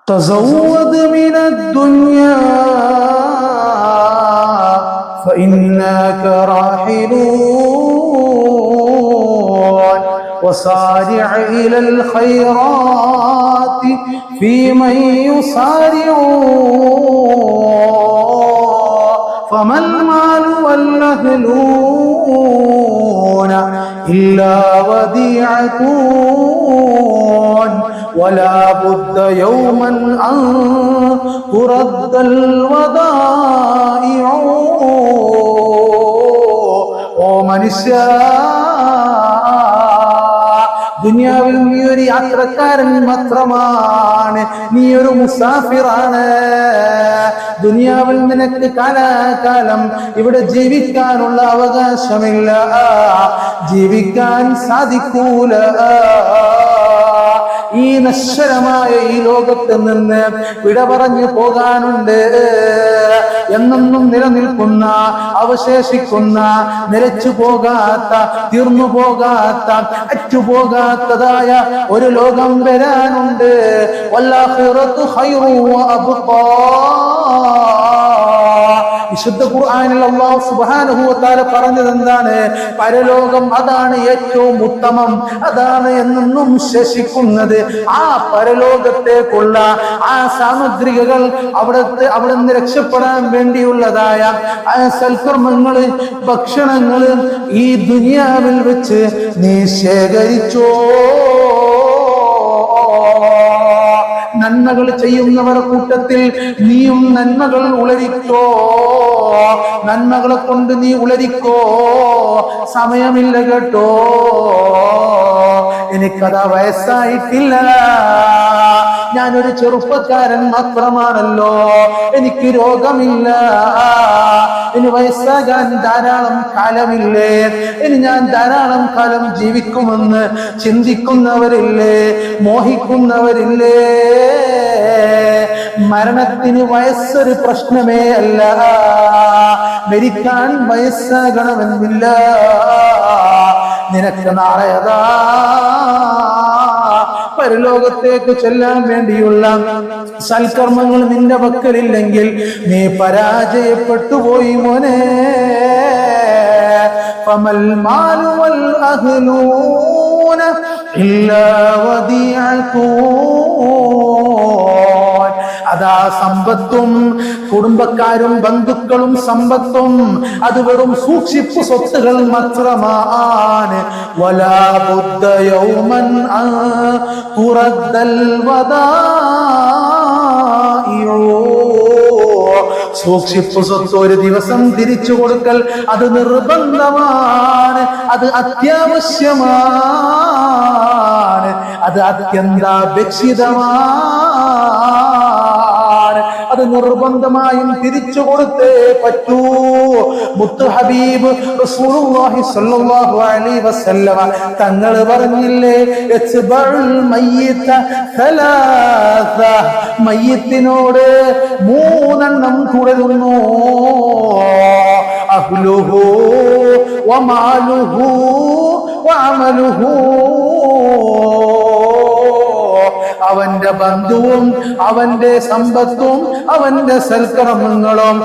تزود من الدنيا فإنك راحلون وسارع إلى الخيرات في من يسارعون فما المال والأهلون إلا وديعة ولا بد يوما أن ترد الودائع ومنشا ദുനിയാവിൽ നീ ഒരു യാത്രക്കാരൻ മാത്രമാണ്, നീ ഒരു മുസാഫിറാണ്. ദുനിയാവിൽ നിനക്ക് കാലാകാലം ഇവിടെ ജീവിക്കാനുള്ള അവകാശമില്ല, ജീവിക്കാൻ സാധിക്കൂല. ഈ നശ്വരമായ ഈ ലോകത്ത് നിന്ന് വിട പറഞ്ഞു പോകാനുണ്ട്. എന്നെന്നും നിലനിൽക്കുന്ന, അവശേഷിക്കുന്ന, നിലച്ചു പോകാത്ത, തീർന്നു പോകാത്ത, അറ്റുപോകാത്തതായ ഒരു ലോകം വരാനുണ്ട്. വല്ലാഖിറത്തു ഖൈറു വഅബ്ഖാ. വിശുദ്ധ ഖുർആനിൽ അല്ലാഹു സുബ്ഹാനഹു വ തആല പറഞ്ഞത് എന്താണ്? പരലോകം അതാണ് ഏറ്റവും ഉത്തമം, അതാണ് എന്നും ശേഷിക്കുന്നത്. ആ പരലോകത്തേക്കുള്ള ആ സാമഗ്രികൾ അവിടെ നിന്ന് രക്ഷപ്പെടാൻ വേണ്ടിയുള്ളതായ ആ സൽക്കർമ്മങ്ങള്, ഭക്ഷണങ്ങള് ഈ ദുനിയാവിൽ വെച്ച് നീ ശേഖരിച്ചോ. നന്മകൾ ചെയ്യുന്നവരുടെ കൂട്ടത്തിൽ നീയും നന്മകൾ ഉളരിക്കോ. നന്മകളെ കൊണ്ട് നീ ഉളരിക്കോ. സമയമില്ല കേട്ടോ, എനിക്കതാ വയസ്സായിട്ടില്ല, ഞാനൊരു ചെറുപ്പക്കാരൻ മാത്രമാണല്ലോ, എനിക്ക് രോഗമില്ല, ഇനി വയസ്സാകാൻ ധാരാളം കാലമില്ലേ, ഇനി ഞാൻ ധാരാളം കാലം ജീവിക്കുമെന്ന് ചിന്തിക്കുന്നവരില്ലേ, മോഹിക്കുന്നവരില്ലേ? മരണത്തിന് വയസ്സൊരു പ്രശ്നമേ അല്ല, മരിക്കാൻ വയസ്സാകണമെന്നില്ല. നിനക്ക് നാളെ അതാ പരലോകത്തേക്ക് ചെല്ലാൻ വേണ്ടിയുള്ള സൽക്കർമ്മങ്ങൾ നിന്റെ പക്കലില്ലെങ്കിൽ നീ പരാജയപ്പെട്ടു പോയി മോനെ. ഫമൽ മാലു വൽ അഹ്ലൂന ഇല്ലാ വദിഅതൂൻ. അതാ സമ്പത്തും കുടുംബക്കാരും ബന്ധുക്കളും സമ്പത്തും അത് വെറും സൂക്ഷിപ്പ് സ്വത്തുകൾ മാത്രമാണ്. വലാ ബുദ്ദ യൗമൻ അൻ തുറദ്ദൽ വദാഇഉ. സൂക്ഷിപ്പ് സ്വത്ത് ഒരു ദിവസം തിരിച്ചു കൊടുക്കൽ അത് നിർബന്ധമാണ്, അത് അത്യാവശ്യമാണ്, അത് അത്യന്താപേക്ഷിതമാണ്. അത് നിർബന്ധമായും തിരിച്ചു കൊടുത്തേ പറ്റൂ. മുത്തു ഹബീബ് റസൂലുള്ളാഹി സ്വല്ലല്ലാഹു അലൈഹി വസല്ലമ തങ്ങൾ പറഞ്ഞില്ലേ, ഇത്ബഉൽ മയ്യിത സലാസ. മയ്യിത്തിനോട് മൂന്നെണ്ണം തുടരുന്നു. അഹ്ലുഹു വമാലുഹു വഅമലുഹു. അവന്റെ ബന്ധുവും അവന്റെ സമ്പത്തും അവന്റെ സൽക്കർമ്മങ്ങളും.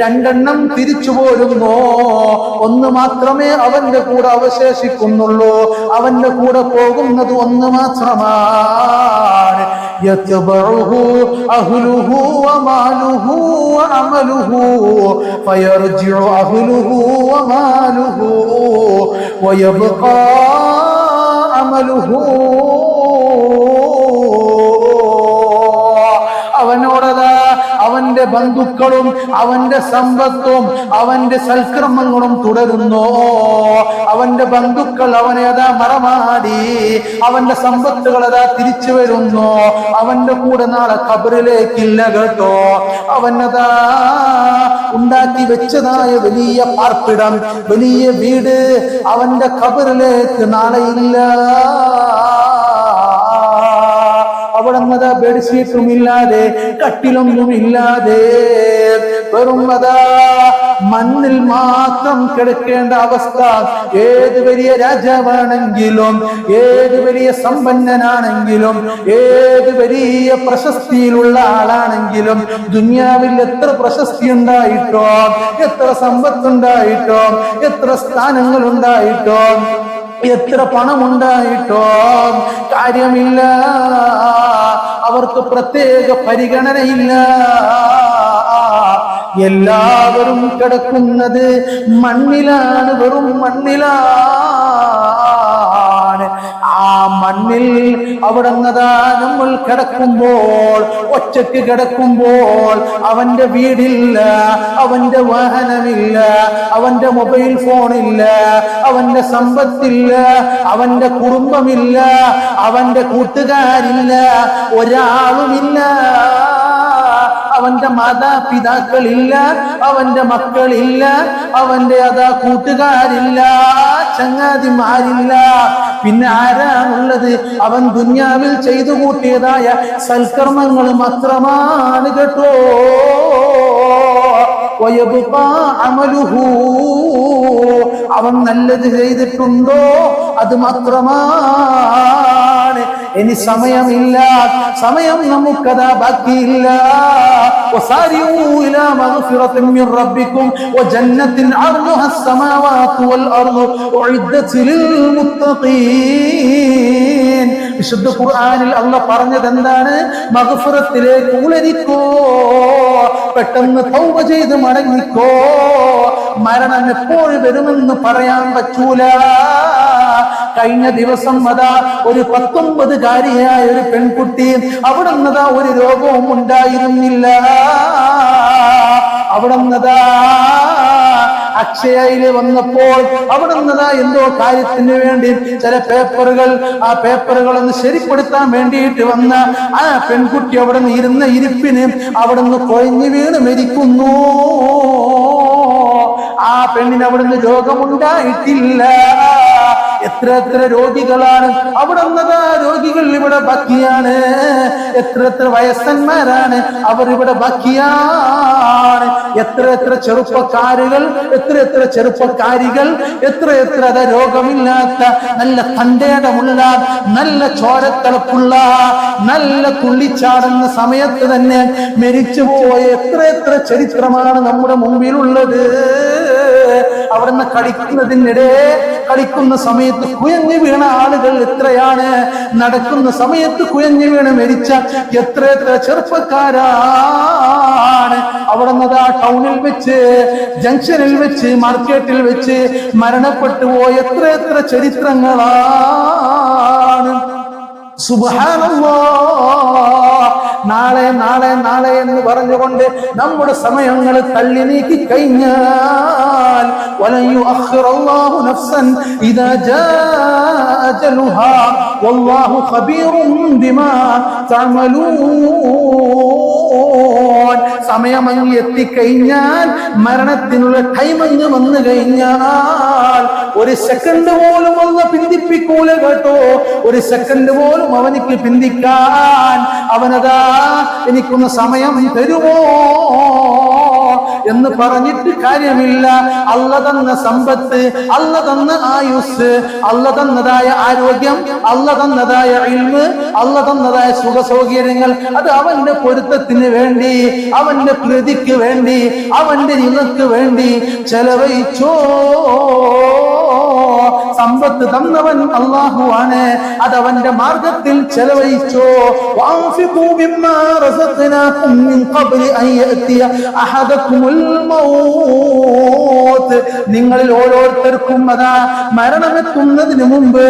രണ്ടെണ്ണം തിരിച്ചു പോരുന്നു, ഒന്ന് മാത്രമേ അവന്റെ കൂടെ അവശേഷിക്കുന്നുള്ളൂ. അവന്റെ കൂടെ പോകുന്നത് ഒന്ന് മാത്രമാണ്. യത്ബഉഹു അഹ്ലുഹു വമാലുഹു വഅമലുഹു ഫയർജിഉ അഹ്ലുഹു വമാലുഹു വയബ്ഖാ അമലുഹു. അവനോടതാ അവന്റെ ബന്ധുക്കളും അവന്റെ സമ്പത്തും അവന്റെ സൽക്കർമ്മങ്ങളും തുടരുന്നു. അവന്റെ ബന്ധുക്കൾ അവനെ അതാ മറമാടി, അവന്റെ സമ്പത്തുകൾ അതാ തിരിച്ചു വരുന്നു. അവന്റെ കൂടെ നാളെ ഖബറിലേക്കില്ല കേട്ടോ. അവനതാ ഉണ്ടാക്കി വെച്ചതായ വലിയ പാർപ്പിടം, വലിയ വീട് അവന്റെ ഖബറിലേക്ക് നാളെ ഇല്ല. അവിടെ ബെഡ്ഷീറ്റുമില്ലാതെ കട്ടിലൊന്നുമില്ലാതെ വെറും മണ്ണിൽ മാത്രം കിടക്കേണ്ട അവസ്ഥ. ഏത് വലിയ രാജാവാണെങ്കിലും, ഏത് വലിയ സമ്പന്നനാണെങ്കിലും, ഏത് വലിയ പ്രശസ്തിയിലുള്ള ആളാണെങ്കിലും, ദുനിയാവിൽ എത്ര പ്രശസ്തി ഉണ്ടായിട്ടോ, എത്ര സമ്പത്തുണ്ടായിട്ടോ, എത്ര സ്ഥാനങ്ങൾ ഉണ്ടായിട്ടോ, എത്ര പണമുണ്ടായിട്ടോ കാര്യമില്ല. അവർക്ക് പ്രത്യേക പരിഗണനയില്ല. എല്ലാവരും കിടക്കുന്നത് മണ്ണിലാണ്, വെറും മണ്ണിലാണ്. ആ മണ്ണിൽ അവിടുന്നതാ നമ്മൾ കിടക്കുമ്പോൾ, ഒറ്റയ്ക്ക് കിടക്കുമ്പോൾ, അവന്റെ വീടില്ല, അവന്റെ വാഹനമില്ല, അവന്റെ മൊബൈൽ ഫോണില്ല, അവന്റെ സമ്പത്തില്ല, അവന്റെ കുടുംബമില്ല, അവന്റെ കൂട്ടുകാരില്ല, ഒരാളുമില്ല. അവന്റെ മാതാപിതാക്കളില്ല, അവന്റെ മക്കളില്ല, അവന്റെ കൂട്ടുകാരില്ല, ചങ്ങാതിമാരില്ല. പിന്നെ ആരാണുള്ളത്? അവൻ ദുനിയാവിൽ ചെയ്തു കൂട്ടിയതായ സൽക്കർമ്മങ്ങൾ മാത്രമാണ് കേട്ടോ. അവൻ നല്ലത് ചെയ്തിട്ടുണ്ടോ അത് മാത്രമാണ്. ഇനി സമയമില്ല, സമയം നമുക്കതാ ബാക്കിയില്ല. വിശുദ്ധ ഖുർആനിൽ അല്ലാഹ് പറഞ്ഞത് എന്താണ്? മഗ്ഫിറത്തിലേക്ക് ഉളരിക്കോ, പെട്ടെന്ന് തൗബ ചെയ്ത് മടങ്ങിക്കോ. മരണം എപ്പോൾ വരുമെന്ന് പറയാൻ പറ്റൂല. കഴിഞ്ഞ ദിവസം ഒരു 19-കാരിയായ ഒരു പെൺകുട്ടി, അവിടുന്നതാ ഒരു രോഗവും ഉണ്ടായിരുന്നില്ല. അവിടുന്നതാ അക്ഷയയിൽ വന്നപ്പോൾ അവിടുന്നതാ എന്തോ കാര്യത്തിന് വേണ്ടി ചില ആ പേപ്പറുകൾ ഒന്ന് ശരിപ്പെടുത്താൻ വേണ്ടിയിട്ട് വന്ന ആ പെൺകുട്ടി അവിടുന്ന് ഇരുന്ന ഇരിപ്പിന് അവിടുന്ന് കൊഴിഞ്ഞു വീണ് മരിക്കുന്നു. ആ പെണ്ണിന് അവിടുന്ന് രോഗമുണ്ടായിട്ടില്ല. എത്ര രോഗികളാണ് അവിടുന്നതാ രോഗികൾ ഇവിടെ ബാക്കിയാണ്. എത്ര വയസ്സന്മാരാണ് അവർ ഇവിടെ ബാക്കിയാണ്. എത്ര ചെറുപ്പക്കാരികൾ, എത്ര ചെറുപ്പക്കാരികൾ, എത്ര രോഗമില്ലാത്ത, നല്ല തന്റേടമുള്ള, നല്ല ചോരത്തിളപ്പുള്ള, നല്ല തുള്ളിച്ചാടുന്ന സമയത്ത് തന്നെ മരിച്ചുപോയ എത്ര ചരിത്രമാണ് നമ്മുടെ മുമ്പിലുള്ളത്. അവിടുന്ന് കളിക്കുന്ന സമയത്ത് കുഴഞ്ഞു വീണ ആളുകൾ എത്രയാണ്. നടക്കുന്ന സമയത്ത് കുഴഞ്ഞു വീണ് മരിച്ച എത്ര ചെറുപ്പക്കാരാണ്. അവിടുന്ന് ടൗണിൽ വെച്ച്, ജംഗ്ഷനിൽ വെച്ച്, മാർക്കറ്റിൽ വെച്ച് മരണപ്പെട്ടു പോയ എത്ര ചരിത്രങ്ങളാണ്. സുബ്ഹാനല്ലാഹ്. നാളെ നാളെ നാളെ എന്ന് പറഞ്ഞുകൊണ്ട് നമ്മുടെ സമയങ്ങൾ തള്ളി നീക്കി കഴിഞ്ഞാൽ വലൻ യുഅഖിറല്ലാഹു നഫ്സൻ ഇദാ ജാഅ അജലുഹാ വല്ലാഹു ഖബീറുൻ ബിമാ തഅമലൂൻ. സമയം അങ്ങ് എത്തിക്കഴിഞ്ഞാൽ, മരണത്തിനുള്ള ടൈം അങ്ങ് വന്നു കഴിഞ്ഞാൽ ഒരു സെക്കൻഡ് പോലും ഒന്ന് പിന്തിപ്പിക്കൂല കേട്ടോ. ഒരു സെക്കൻഡ് പോലും അവനിക്ക് പിന്തിക്കാൻ അവനതാ എനിക്കൊന്ന് സമയം തരുമോ എന്ന് പറഞ്ഞിട്ട് കാര്യമില്ല. അള്ള തന്ന സമ്പത്ത്, അള്ള തന്ന ആയുസ്, അള്ള തന്നതായ ആരോഗ്യം, അള്ള തന്നതായ ഇൽമ്, അള്ള തന്നതായ സുഖ സൗകര്യങ്ങൾ, അത് അവന്റെ പൊരുത്തത്തിന് വേണ്ടി, അവന്റെ പ്രീതിക്ക് വേണ്ടി, അവന്റെ നിലക്ക് വേണ്ടി ചെലവഴിച്ചോ. സമ്പത്ത് തന്നവൻ അല്ലാഹു ആണ്, അതവന്റെ മാർഗത്തിൽ ചെലവഴിച്ചോ. വഅൻഫിഖൂ മിമ്മാ റസഖനാകും മിൻ ഖബ്ലി അൻ യഅതിയ അഹദകുമുൽ മൗത്ത്. നിങ്ങളിൽ ഓരോരുത്തർക്കും മരണമെത്തുന്നതിന് മുമ്പ്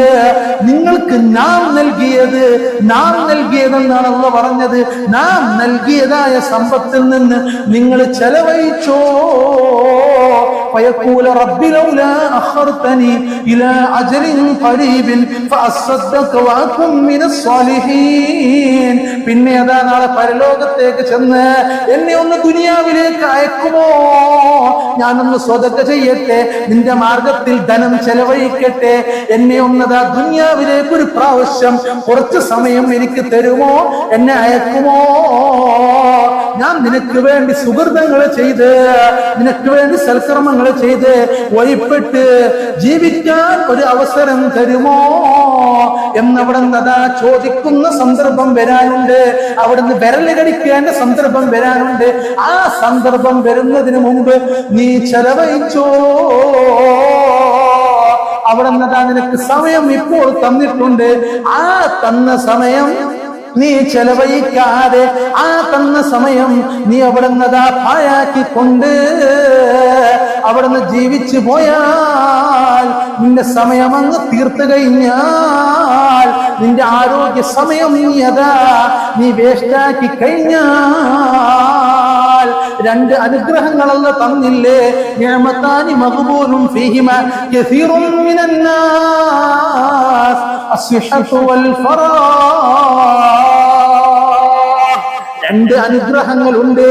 നിങ്ങൾക്ക് നാം നൽകിയതെന്നാണ് അല്ലാഹു പറഞ്ഞത്. നാം നൽകിയതായ സമ്പത്തിൽ നിന്ന് നിങ്ങൾ ചെലവഴിച്ചോ. فيقول رب لولا أخرتني إلى അജലിൻ ഖരീബിൻ ഫഅസ്സദ്ദഖ വഅകും മിനസ് സ്വാലിഹീൻ. പിന്നെ അതാ നാളെ പരലോകത്തേക്ക് ചെന്ന് എന്നെ ഒന്ന് ദുനിയാവിലേക്ക് അയക്കുമോ, ഞാനൊന്ന് സ്വതക്ക ചെയ്യട്ടെ, നിന്റെ മാർഗത്തിൽ ധനം ചെലവഴിക്കട്ടെ, എന്നെ ഒന്നതാ ദുനിയാവിലേക്ക് ഒരു പ്രാവശ്യം കുറച്ച് സമയം എനിക്ക് തരുമോ, എന്നെ അയക്കുമോ, ഞാൻ നിനക്ക് വേണ്ടി സുഹൃതങ്ങൾ ചെയ്ത് നിനക്ക് വേണ്ടി സൽക്കർമ്മങ്ങൾ ചെയ്ത് വഴിപ്പെട്ട് ജീവിക്കാൻ ഒരു അവസരം തരുമോ എന്നവിടുന്ന് അതാ ചോദിക്കുന്ന സന്ദർഭം വരാനുണ്ട്. അവിടുന്ന് വിരല് കടിക്കേണ്ട സന്ദർഭം വരാനുണ്ട്. ആ സന്ദർഭം വരുന്നതിന് മുമ്പ് നീ ചെലവഴിച്ചോ. അവിടുന്ന് അതാ നിനക്ക് സമയം ഇപ്പോൾ തന്നിട്ടുണ്ട്. ആ തന്ന സമയം നീ ചെലവഴിക്കാതെ ആ തന്ന സമയം നീ അവിടുന്ന് അതാ പാഴാക്കിക്കൊണ്ട് അവിടുന്ന് ജീവിച്ചു പോയാൽ, നിന്റെ സമയം അങ്ങ് തീർത്തു കഴിഞ്ഞാൽ, നിന്റെ ആരോഗ്യ സമയം നീ വേസ്റ്റാക്കി കഴിഞ്ഞാൽ, രണ്ട് അനുഗ്രഹങ്ങളല്ല തന്നില്ലേ, നിഅമതാനി മഖ്ബൂലുൻ ഫീഹിമ കസീറുൻ മിനന്നാസ് അസ്ഹഹു വൽ ഫറാഹ്. രണ്ട് അനുഗ്രഹങ്ങളുണ്ട്.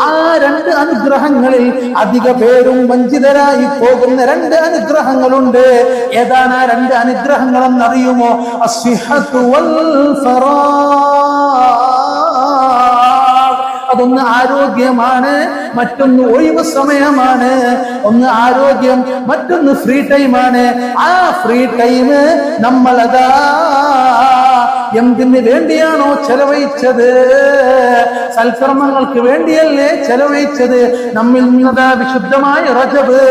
ആ രണ്ട് അനുഗ്രഹങ്ങളിൽ അധിക പേരും വഞ്ചിതരായി പോകുന്ന രണ്ട് അനുഗ്രഹങ്ങളുണ്ട്. ഏതാണ് ആ രണ്ട് അനുഗ്രഹങ്ങൾ എന്നറിയുമോ? അസ്ഹഹു വൽ ഫറാഹ്. അതൊന്ന് ആരോഗ്യമാണ്, മറ്റൊന്ന് ഒഴിവ് സമയമാണ്. ഒന്ന് ആരോഗ്യം, മറ്റൊന്ന് ഫ്രീ ടൈമാണ്. ആ ഫ്രീ ടൈം നമ്മളതാ എന്തിന് വേണ്ടിയാണോ ചെലവഴിച്ചത്? സൽക്കർമ്മങ്ങൾക്ക് വേണ്ടിയല്ലേ ചെലവഴിച്ചത്? നമ്മിൽ നിന്നതാ വിശുദ്ധമായ റജബ്,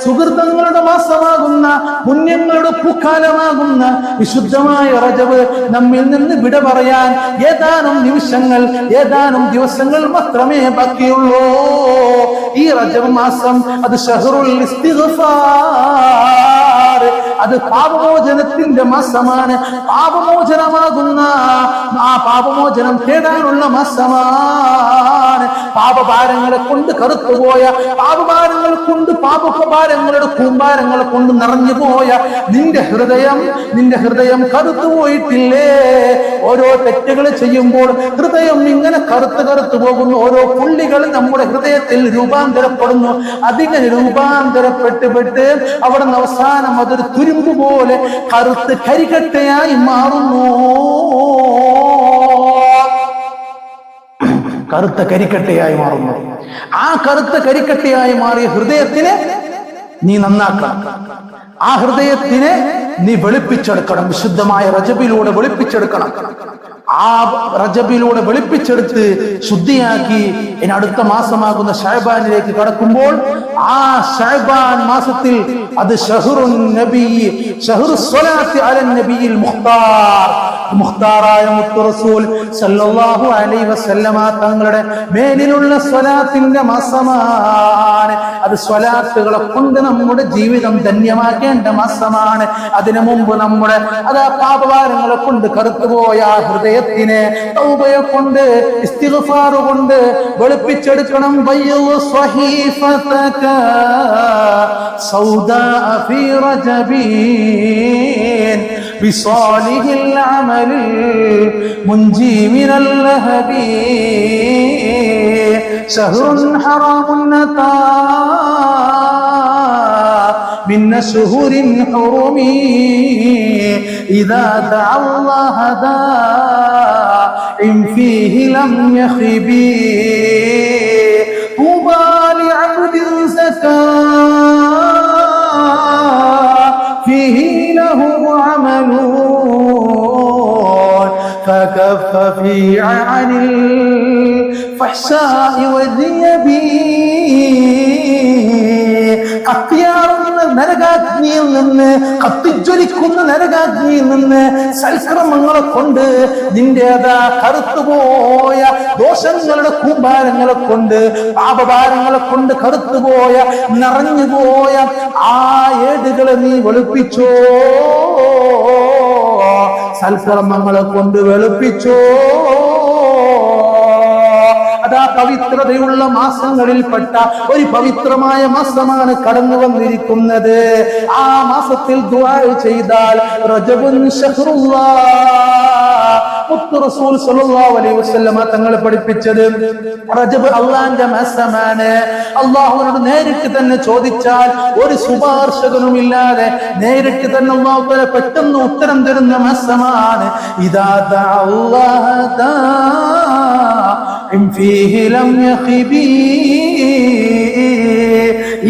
സുഹൃതങ്ങളുടെ മാസമാകുന്ന, പുണ്യങ്ങളുടെ പൂക്കാലമാകുന്ന വിശുദ്ധമായ റജബ് നമ്മിൽ നിന്ന് വിട പറയാൻ ഏതാനും നിമിഷങ്ങൾ, ഏതാനും ദിവസങ്ങൾ മാത്രമേ ബാക്കിയുള്ളൂ. ഈ റജബ് മാസം അത് ഷഹ്റുൽ ഇസ്തിഗ്ഫാർ, അത് പാപമോചനത്തിന്റെ മാസമാണ്. പാപമോചനമാകുന്ന ആ പാപമോചനം തേടാനുള്ള മാസമാണ്. പാപഭാരങ്ങളെ കൊണ്ട് കറുത്തുപോയ, പാപഭാരങ്ങൾ കൊണ്ട്, പാപഭാരങ്ങളുടെ കൂമ്പാരങ്ങളെ കൊണ്ട് നിറഞ്ഞു പോയ നിന്റെ ഹൃദയം കറുത്തുപോയിട്ടില്ലേ? ഓരോ തെറ്റുകൾ ചെയ്യുമ്പോൾ ഹൃദയം ഇങ്ങനെ കറുത്തു പോകുന്നു. ഓരോ പുള്ളികൾ നമ്മുടെ ഹൃദയത്തിൽ രൂപാന്തരപ്പെടുന്നു. അതിങ്ങനെ രൂപാന്തരപ്പെട്ട് അവിടെ നിന്ന് അവസാനം അതൊരു തുരുമ്പ് പോലെ കറുത്ത് കരികട്ടയായി മാറുന്നു. കറുത്ത കരിക്കട്ടയായി മാറുന്നു. ആ കറുത്ത കരിക്കട്ടയായി മാറിയ ഹൃദയത്തിനെ നീ നന്നാക്കണം. ആ ഹൃദയത്തിനെ നീ വെളുപ്പിച്ചെടുക്കണം. വിശുദ്ധമായ റജബിലൂടെ വെളുപ്പിച്ചെടുക്കണം. ആ റജബിലൂടെ വെളുപ്പിച്ചെടുത്ത് ശുദ്ധിയാക്കി ഇനി അടുത്ത മാസമാകുന്ന ശഅബാനിലേക്ക് കടക്കുമ്പോൾ, ആ ശഅബാൻ മാസത്തിൽ അത് ഷഹ്റുൻ നബി, ഷഹ്റുസ് സ്വലാത്തി അലൻ നബിയിൽ മുഖ്താർ, മുഖ്താറായ മുത്തു റസൂൽ സല്ലല്ലാഹു അലൈഹി വസല്ലമ തങ്ങളുടെ മേലിലുള്ള സ്വലാത്തിന്റെ മാസമാണ്. അത് സ്വലാത്തുകളെ കൊണ്ട് നമ്മുടെ ജീവിതം ധന്യമാക്കേണ്ട മാസമാണ്. അതിനു മുമ്പ് നമ്മുടെ അതാ പാപഭാരങ്ങളെ കൊണ്ട് കറുത്തുപോയ ഹൃദയത്തിനെ തൗബയെ കൊണ്ട്, ഇസ്തിഗ്ഫാർ കൊണ്ട് വെളുപ്പിച്ചെടുക്കണം. ബയ്യു സ്വഹീഫതക സൗദാ ഫീ റജബീൻ ബിസാലിഹിൽ അമലിൽ മുൻജി മിനൽ ലഹബി ശഹ്റുൻ ഹറാമുൻ അതാ من شهور حرم إذا دعا الله داع فيه لم يخب طوبى لعبد زكى فيه له عمل فكف في عن الفحشاء والذنب. കത്തിയാറുന്ന നരകാഗ്നിയിൽ നിന്ന്, കത്തിജ്വലിക്കുന്ന നരകാഗ്നിയിൽ നിന്ന് സൽക്രമങ്ങളെ കൊണ്ട് നിന്റെ അതാ കറുത്തുപോയ ദോഷങ്ങളുടെ കൂമ്പാരങ്ങളെ കൊണ്ട്, പാപഭാരങ്ങളെ കൊണ്ട് കറുത്തുപോയ, നിറഞ്ഞുപോയ ആ ഏടുകളെ നീ വെളുപ്പിച്ചോ. സൽക്രമങ്ങളെ കൊണ്ട് വെളുപ്പിച്ചോ. അതാ അതാ പവിത്രതയുള്ള മാസങ്ങളിൽപ്പെട്ട ഒരു പവിത്രമായ മാസമാണ് കടന്നു വന്നിരിക്കുന്നത്. ആ മാസത്തിൽ ദുആ ചെയ്താൽ റജബുൻ ശഹ്റുല്ലാഹ് മുത്ത് റസൂൽ സല്ലല്ലാഹു അലൈഹി വസല്ലമ തങ്ങൾ പഠിപ്പിച്ചത് റജബ് അള്ളാന്റെ മാസമാണ്. അള്ളാഹുവിനോട് നേരിട്ട് തന്നെ ചോദിച്ചാൽ ഒരു ശുപാർശകനുമില്ലാതെ നേരിട്ട് തന്നെ അള്ളാഹു തആല പെട്ടെന്ന് ഉത്തരം തരുന്ന മാസമാണ്. ഇദാ ദഅല്ലാഹ ദാഇം ഫീഹി ലം യഖിബി.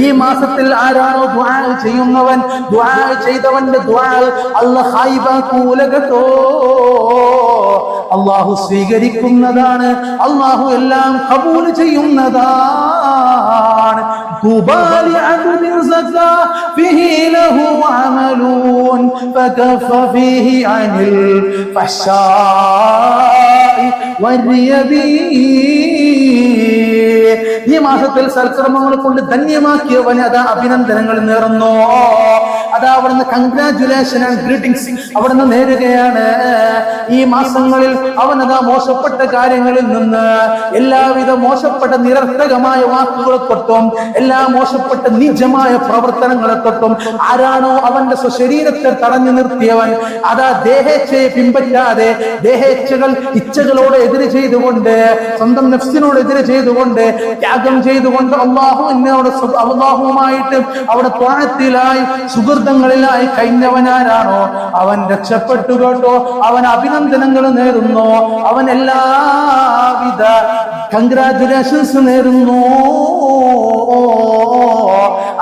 ഈ മാസത്തിൽ ആരാണോ ദുആ ചെയ്യുന്നവൻ, ദുആ ചെയ്തവന്റെ ദുആ അല്ലാഹു ഖൈബാക്കൂല കേട്ടോ. അള്ളാഹു സ്വീകരിക്കുന്നതാണ്, അള്ളാഹു എല്ലാം ഖബൂൽ ചെയ്യുന്നതാണ്. തുബാലി അബ്ദിൻ സക്കാ ഫീഹി ലഹു അമലൂൻ ഫകഫ ഫീഹി അനിൽ ഫഹ്ശാഇ വരിയബി. ഈ മാസത്തിൽ സൽക്കർമ്മങ്ങൾ കൊണ്ട് ധന്യമാക്കിയവന് അതാ അഭിനന്ദനങ്ങൾ നേർന്നു. അതാ അവിടുന്ന് കൺഗ്രാജുലേഷൻ ആൻഡ് ഗ്രീറ്റിംഗ്സ് അവിടുന്ന് നേരുകയാണ്. ഈ മാസങ്ങളിൽ അവനതാ മോശപ്പെട്ട കാര്യങ്ങളിൽ നിന്ന്, എല്ലാവിധ മോശപ്പെട്ട നിരർത്ഥകമായ വാക്കുകളെ തൊട്ടും എല്ലാ മോശപ്പെട്ട നിജമായ പ്രവർത്തനങ്ങളെ തൊട്ടും ആരാണോ അവന്റെ സ്വശരീരത്തെ തടഞ്ഞു നിർത്തിയവൻ, അതാ ദേഹേച്ഛയെ പിൻപറ്റാതെ ദേഹേച്ഛകൾ ഇച്ഛകളോട് എതിര് ചെയ്തുകൊണ്ട്, സ്വന്തം നഫ്സിനോട് എതിര് ചെയ്തുകൊണ്ട്, ത്യാഗം ചെയ്തുകൊണ്ട് അള്ളാഹുവുമായിട്ട് അവിടെ ത്വാഅത്തിലായി സുഹൃതങ്ങളിലായി കഴിഞ്ഞവനാരാണോ അവൻ രക്ഷപ്പെട്ടു കേട്ടോ. അവൻ അഭിനന്ദനങ്ങൾ നേരുന്നു, അവൻ എല്ലാവിധ കൺഗ്രാജുലേഷൻസ് നേരുന്നു.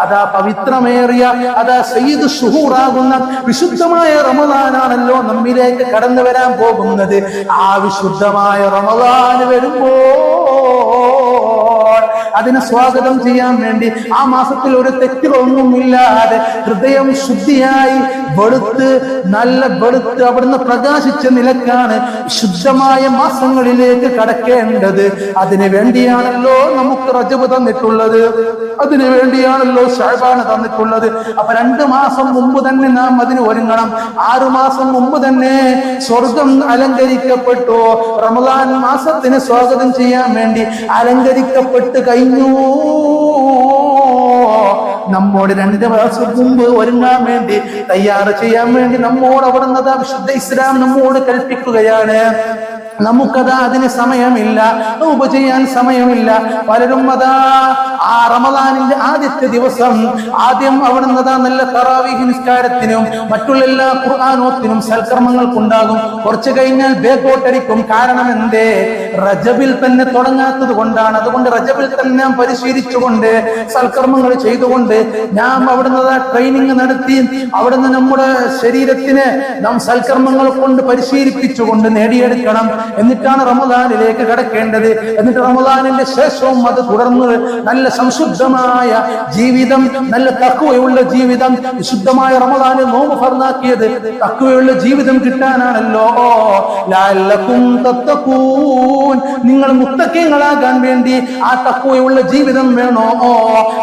അതാ പവിത്രമേറിയ അതാ സയ്യിദ് ശുഹൂറാകുന്ന വിശുദ്ധമായ റമദാനാണല്ലോ നമ്മിലേക്ക് കടന്നു വരാൻ പോകുന്നത്. ആ വിശുദ്ധമായ റമദാൻ വരുമ്പോ അതിനെ സ്വാഗതം ചെയ്യാൻ വേണ്ടി ആ മാസത്തിൽ ഒരു തെറ്റുകളൊന്നുമില്ലാതെ ഹൃദയം ശുദ്ധിയായി വെളുത്ത് നല്ല വെളുത്ത് അവിടുന്ന് പ്രകാശിച്ച നിലക്കാണ് ശുദ്ധമായ മാസങ്ങളിലേക്ക് കടക്കേണ്ടത്. അതിനു വേണ്ടിയാണല്ലോ നമുക്ക് റജബ് തന്നിട്ടുള്ളത്, അതിനു വേണ്ടിയാണല്ലോ ശഅബാൻ തന്നിട്ടുള്ളത്. അപ്പൊ 2 മാസം മുമ്പ് തന്നെ നാം അതിന് ഒരുങ്ങണം. 6 മാസം മുമ്പ് തന്നെ സ്വർഗം അലങ്കരിക്കപ്പെട്ടു. റമദാൻ മാസത്തിന് സ്വാഗതം ചെയ്യാൻ വേണ്ടി അലങ്കരിക്കപ്പെട്ട് കഴിഞ്ഞു. നമ്മോട് 2 മാസം മുമ്പ് ഒരുങ്ങാൻ വേണ്ടി തയ്യാർ ചെയ്യാൻ വേണ്ടി നമ്മോട് അവിടുന്ന് വിശുദ്ധ ഇസ്ലാം നമ്മോട് കൽപ്പിക്കുകയാണ്. നമുക്കതാ അതിന് സമയമില്ല, തൗബ ചെയ്യാൻ സമയമില്ല. പലരും അതാ ആ റമദാനിന്റെ ആദ്യത്തെ ദിവസം ആദ്യം അവിടുന്ന് നല്ല തറാവീഹ് നിസ്കാരത്തിനും മറ്റുള്ള എല്ലാ ഖുർആനോത്തിനും സൽക്കർമ്മങ്ങൾക്കുണ്ടാകും. കുറച്ചു കഴിഞ്ഞാൽ ബേക്കോട്ടടിക്കും. കാരണം എന്തേ? റജബിൽ തന്നെ തുടങ്ങാത്തത് കൊണ്ടാണ്. അതുകൊണ്ട് റജബിൽ തന്നെ നാം പരിശീലിച്ചുകൊണ്ട് സൽക്കർമ്മങ്ങൾ ചെയ്തുകൊണ്ട് നാം അവിടുന്ന് ട്രെയിനിങ് നടത്തി അവിടുന്ന് നമ്മുടെ ശരീരത്തിന് നാം സൽക്കർമ്മങ്ങൾ കൊണ്ട് പരിശീലിപ്പിച്ചുകൊണ്ട് നേടിയെടുക്കണം. എന്നിട്ടാണ് റമദാനിലേക്ക് കടക്കേണ്ടത്. എന്നിട്ട് റമദാനിന്റെ ശേഷവും അത് തുടർന്ന് നല്ല സംശുദ്ധമായ ജീവിതം, നല്ല തഖ്വയുള്ള ജീവിതം, വിശുദ്ധമായ റമദാനിൽ നോമ്പ് ഫർളാക്കിയത് തഖ്വയുള്ള ജീവിതം കിട്ടാനാണല്ലോ. ലഅല്ലകും തത്തഖൂൻ, നിങ്ങൾ മുത്തഖീങ്ങളാകാൻ വേണ്ടി ആ തഖ്വയുള്ള ജീവിതം വേണോ?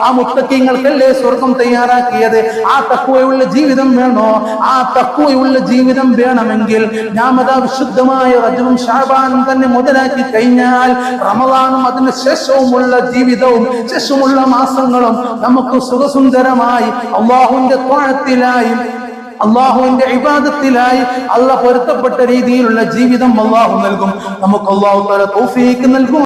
ആ മുത്തഖീങ്ങൾക്കല്ലേ സ്വർഗം തയ്യാറാക്കിയത്. ആ തഖ്വയുള്ള ജീവിതം വേണോ? ആ തഖ്വയുള്ള ജീവിതം വേണമെങ്കിൽ നാം അതാ വിശുദ്ധമായ റജബും ശഅബാനും തന്നെ മുതലാക്കി കഴിഞ്ഞാൽ റമദാനും അതിന് ശേഷവുമുള്ള ജീവിതവും ശേഷമുള്ള മാസങ്ങളും നമുക്ക് സുഖസുന്ദരമായി അല്ലാഹുവിന്റെ ത്വഅത്തിലായി അള്ളാഹുവിന്റെ ഇബാദത്തിലായി അള്ളാഹ് പൊരുത്തപ്പെട്ട രീതിയിലുള്ള ജീവിതം അള്ളാഹു നൽകും. നമുക്ക് അള്ളാഹു തആല തൗഫീഖ് നൽകും.